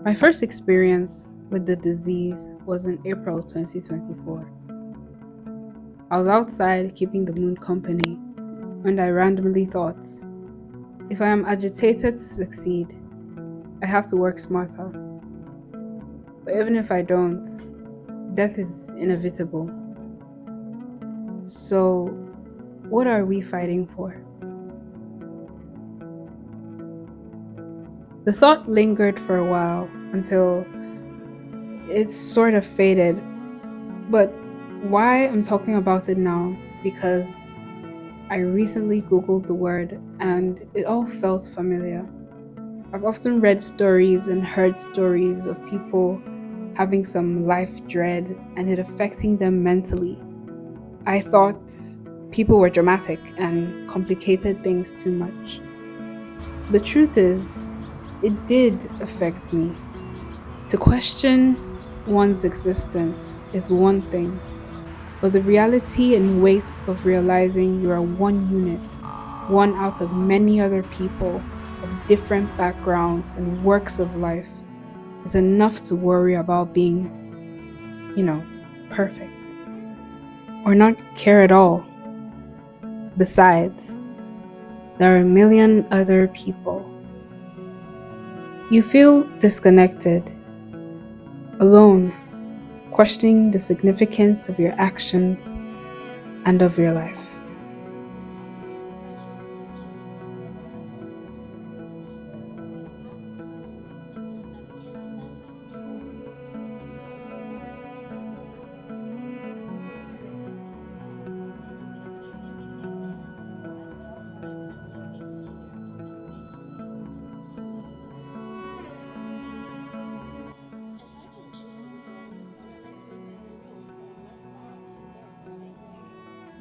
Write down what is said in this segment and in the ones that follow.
My first experience with the disease was in April 2024. I was outside keeping the moon company when I randomly thought, if I am agitated to succeed, I have to work smarter. But even if I don't, death is inevitable. So, what are we fighting for? The thought lingered for a while until it sort of faded. But why I'm talking about it now is because I recently Googled the word and it all felt familiar. I've often read stories and heard stories of people having some life dread and it affecting them mentally. I thought people were dramatic and complicated things too much. The truth is, it did affect me. To question one's existence is one thing, but the reality and weight of realizing you are one unit, one out of many other people of different backgrounds and works of life, is enough to worry about being, you know, perfect or not care at all. Besides, there are a million other people. You feel disconnected, alone, questioning the significance of your actions and of your life.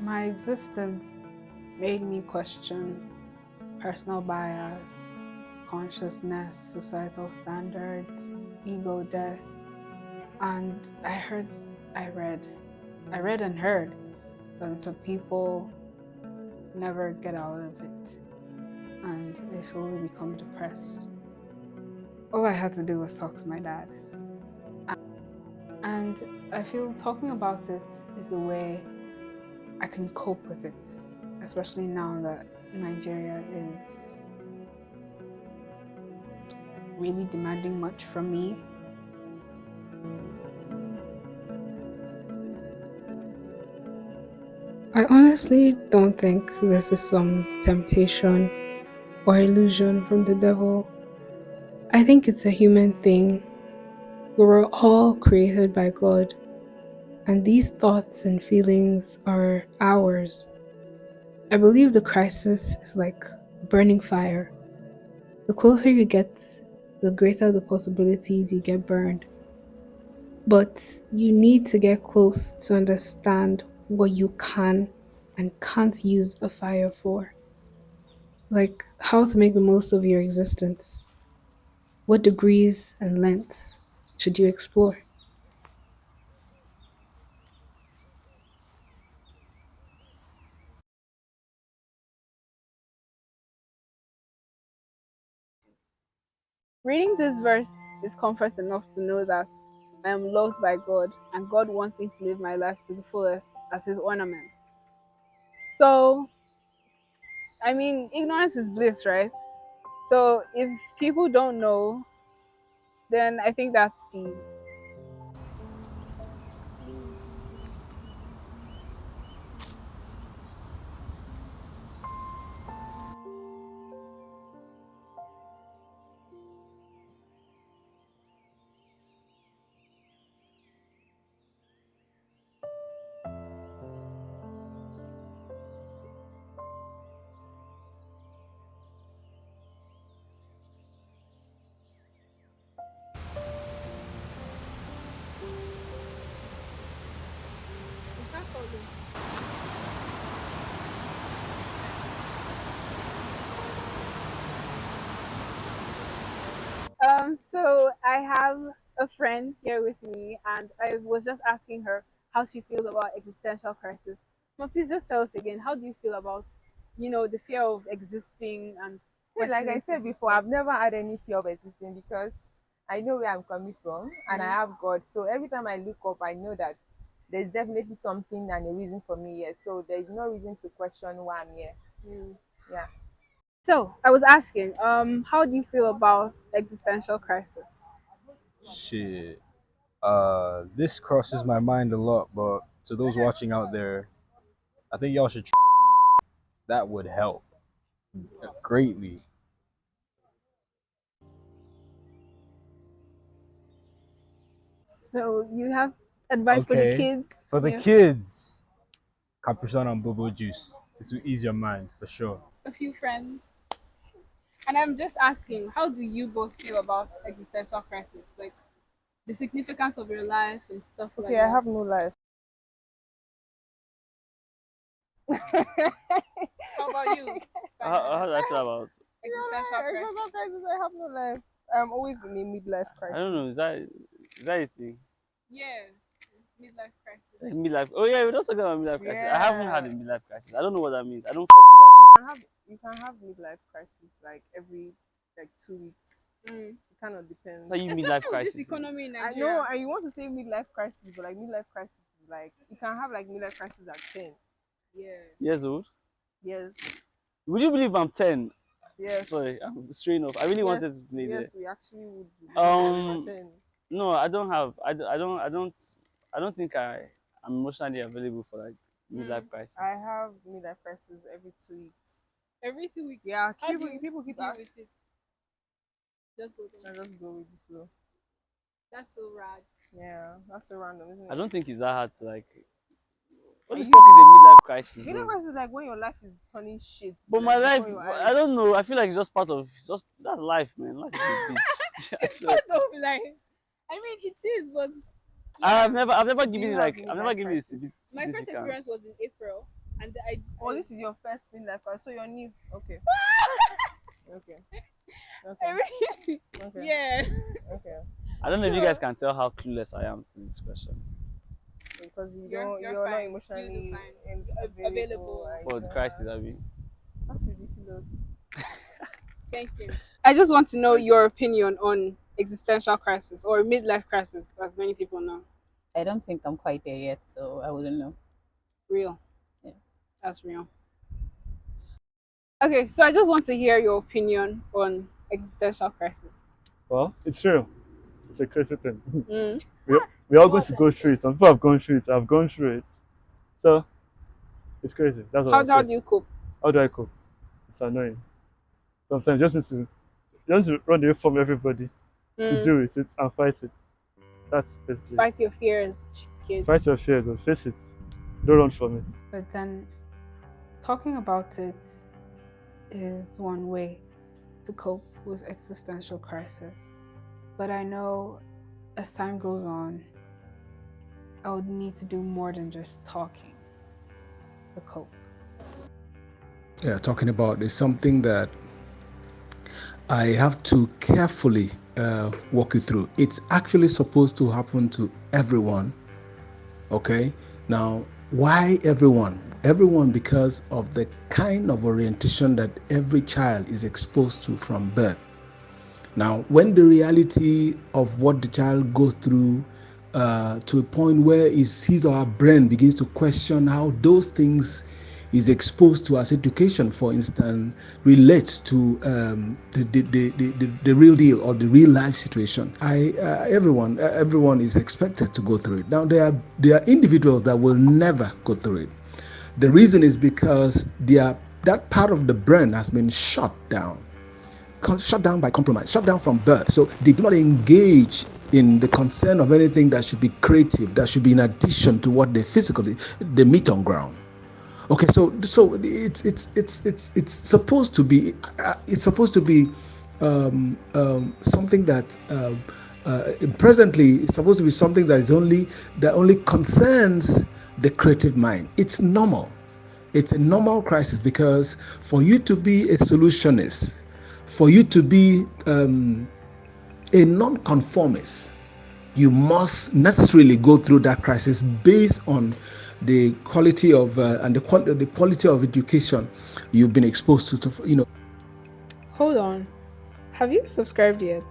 My existence made me question personal bias, consciousness, societal standards, ego death, and I read, I read and heard that some people never get out of it and they slowly become depressed. All I had to do was talk to my dad. And I feel talking about it is a way I can cope with it, especially now that Nigeria is really demanding much from me. I honestly don't think this is some temptation or illusion from the devil. I think it's a human thing. We were all created by God, and these thoughts and feelings are ours. I believe the crisis is like burning fire. The closer you get, the greater the possibilities you get burned. But you need to get close to understand what you can and can't use a fire for. Like how to make the most of your existence. What degrees and lengths should you explore? Reading this verse is comfort enough to know that I am loved by God and God wants me to live my life to the fullest as His ornament. So, I mean, ignorance is bliss, right? So, if people don't know, then I think that's the. So I have a friend here with me, and I was just asking her how she feels about existential crisis. But please just tell us again, how do you feel about, the fear of existing and Yeah, like I questioning said before, I've never had any fear of existing because I know where I'm coming from, and I have God. So every time I look up, I know that there's definitely something and a reason for me here. So there's no reason to question why I'm here. Yeah. So I was asking, how do you feel about existential crisis? Shit. This crosses my mind a lot, but to those watching out there, I think y'all should try weed. That would help greatly. So you have advice for the Okay. kids? For the Yes. kids, Capuchon and Bobo Juice. It will ease your mind for sure. A few friends. And I'm just asking, how do you both feel about existential crisis? Like the significance of your life and stuff like Okay, I that. have no life. How about you? How do I feel about? Existential crisis. Existential crisis. I have no life. I'm always in a midlife I don't know. crisis. Is that a thing? Yeah, midlife crisis. Like midlife. Oh yeah, we're just talking about midlife crisis. I haven't had a Yeah. midlife crisis. I don't know what that means. I don't fuck with that You shit. can have midlife crisis like every like 2 weeks. Mm. It kind of depends. So you midlife Especially with this crisis. economy in I know, Nigeria. and you want to say midlife crisis, but like midlife crisis is like you can have like midlife crisis at 10. Yeah. Years old. Yes, Would you believe I'm 10? yes, Sorry, I'm straight off. I really yes, wanted to play there. yes. We actually would believe that you are Um, 10. no, I don't have. I don't think I'm emotionally available for like midlife crisis. I have midlife crisis every 2 weeks. Every 2 weeks. Yeah, How do people you people keep deal asking. with it? Just go I down. just go with the flow. That's so rad. Yeah, that's so random, isn't I it? don't think it's that hard to like. What Are the you fuck is a midlife crisis, midlife bro? crisis is like when your life is turning shit But my like life, before your I eyes. don't know. I feel like it's just part of. It's just that's life, man. Life is a bitch. I It's swear. part of life. I mean, it is, but yeah. I've never Do given you it have like, I've never midlife given it crisis? My first experience significance. was in April, and Oh, this is your first midlife crisis, so you're new. Okay, okay, I okay, really, okay, yeah. okay. I don't know if you guys So can tell how clueless I am to this question. Because you you're don't, you're you're not fine. You do emotionally fine. available, Available. and you For the don't crisis, have. I mean. That's ridiculous. Thank you. I just want to know Thank your you. opinion on existential crisis or midlife crisis, as many people know. I don't think I'm quite there yet, so I wouldn't know. Real. Yeah. That's real. Okay, so I just want to hear your opinion on existential crisis. Well, it's real. It's a crazy thing. Mm. We're all going More to than go through it. Some people have gone through it. I've gone through it. So it's crazy. That's what how I'll how say. do you cope? How do I cope? It's annoying. Sometimes just need to run away from everybody to Mm. do it and fight it. That's basically it. Fight your fears, kids. Fight your fears or face it. Don't run from it. But then talking about it is one way to cope with existential crisis. But I know as time goes on, I would need to do more than just talking to cope. Yeah, talking about is something that I have to carefully walk you through. It's actually supposed to happen to everyone. Okay, now why everyone? Everyone because of the kind of orientation that every child is exposed to from birth. Now, when the reality of what the child goes through to a point where his or her brain begins to question how those things is exposed to as education, for instance, relates to the real deal or the real life situation. Everyone is expected to go through it. Now, there are individuals that will never go through it. The reason is because that part of the brain has been shut down by compromise, shut down from birth. So they do not engage in the concern of anything that should be creative, that should be in addition to what they meet on ground. Okay, so it's supposed to be something that presently it's supposed to be something that only concerns the creative mind. It's normal. It's a normal crisis because for you to be a solutionist, for you to be a non-conformist, you must necessarily go through that crisis based on the quality of the quality of education you've been exposed to. Hold on. Have you subscribed yet?